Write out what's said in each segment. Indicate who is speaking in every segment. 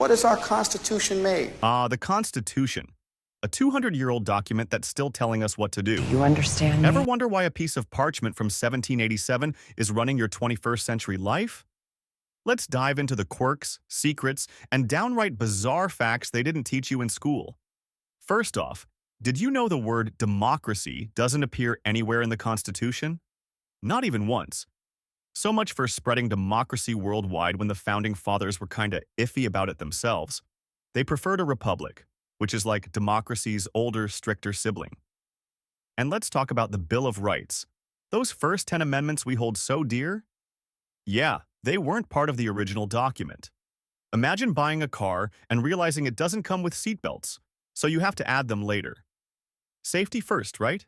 Speaker 1: What is our Constitution made?
Speaker 2: The Constitution. A 200-year-old document that's still telling us what to do.
Speaker 3: You understand me?
Speaker 2: Ever wonder why a piece of parchment from 1787 is running your 21st century life? Let's dive into the quirks, secrets, and downright bizarre facts they didn't teach you in school. First off, did you know the word democracy doesn't appear anywhere in the Constitution? Not even once. So much for spreading democracy worldwide when the Founding Fathers were kinda iffy about it themselves. They preferred a republic, which is like democracy's older, stricter sibling. And let's talk about the Bill of Rights. Those first 10 amendments we hold so dear? Yeah, they weren't part of the original document. Imagine buying a car and realizing it doesn't come with seatbelts, so you have to add them later. Safety first, right?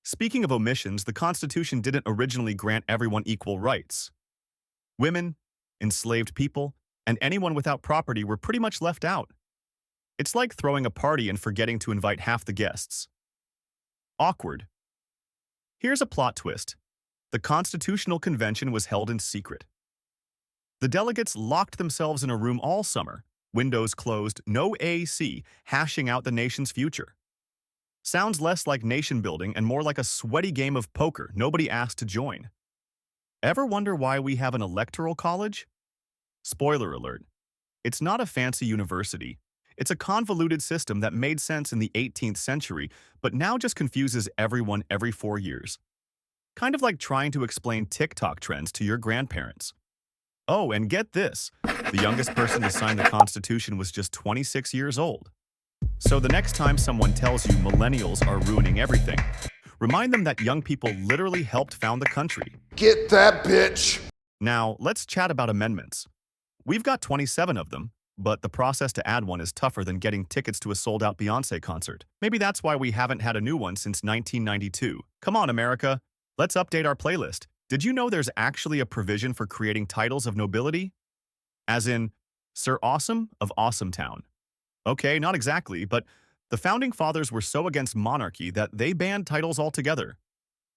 Speaker 2: Speaking of omissions, the Constitution didn't originally grant everyone equal rights. Women, enslaved people, and anyone without property were pretty much left out. It's like throwing a party and forgetting to invite half the guests. Awkward. Here's a plot twist. The Constitutional Convention was held in secret. The delegates locked themselves in a room all summer, windows closed, no AC, hashing out the nation's future. Sounds less like nation building and more like a sweaty game of poker nobody asked to join. Ever wonder why we have an electoral college? Spoiler alert. It's not a fancy university. It's a convoluted system that made sense in the 18th century, but now just confuses everyone every 4 years. Kind of like trying to explain TikTok trends to your grandparents. Oh, and get this. The youngest person to sign the Constitution was just 26 years old. So the next time someone tells you millennials are ruining everything, remind them that young people literally helped found the country.
Speaker 1: Get that bitch!
Speaker 2: Now, let's chat about amendments. We've got 27 of them, but the process to add one is tougher than getting tickets to a sold-out Beyoncé concert. Maybe that's why we haven't had a new one since 1992. Come on, America. Let's update our playlist. Did you know there's actually a provision for creating titles of nobility? As in, Sir Awesome of Awesome Town. Okay, not exactly, but the Founding Fathers were so against monarchy that they banned titles altogether.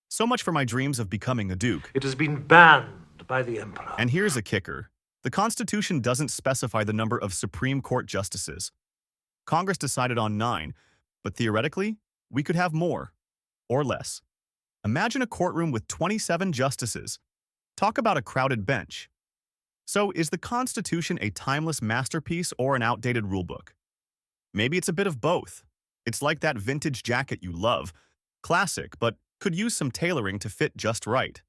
Speaker 2: So much for my dreams of becoming a duke.
Speaker 4: It has been banned by the Emperor.
Speaker 2: And here's a kicker. The Constitution doesn't specify the number of Supreme Court justices. Congress decided on 9, but theoretically, we could have more or less. Imagine a courtroom with 27 justices. Talk about a crowded bench. So, is the Constitution a timeless masterpiece or an outdated rulebook? Maybe it's a bit of both. It's like that vintage jacket you love. Classic, but could use some tailoring to fit just right.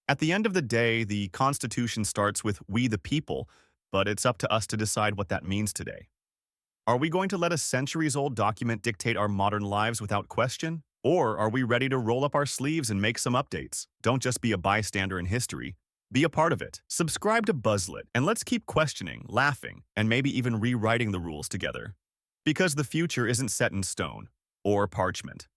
Speaker 2: At the end of the day, the Constitution starts with "we the people," but it's up to us to decide what that means today. Are we going to let a centuries-old document dictate our modern lives without question? Or are we ready to roll up our sleeves and make some updates? Don't just be a bystander in history. Be a part of it. Subscribe to Buzzlet, and let's keep questioning, laughing, and maybe even rewriting the rules together. Because the future isn't set in stone or parchment.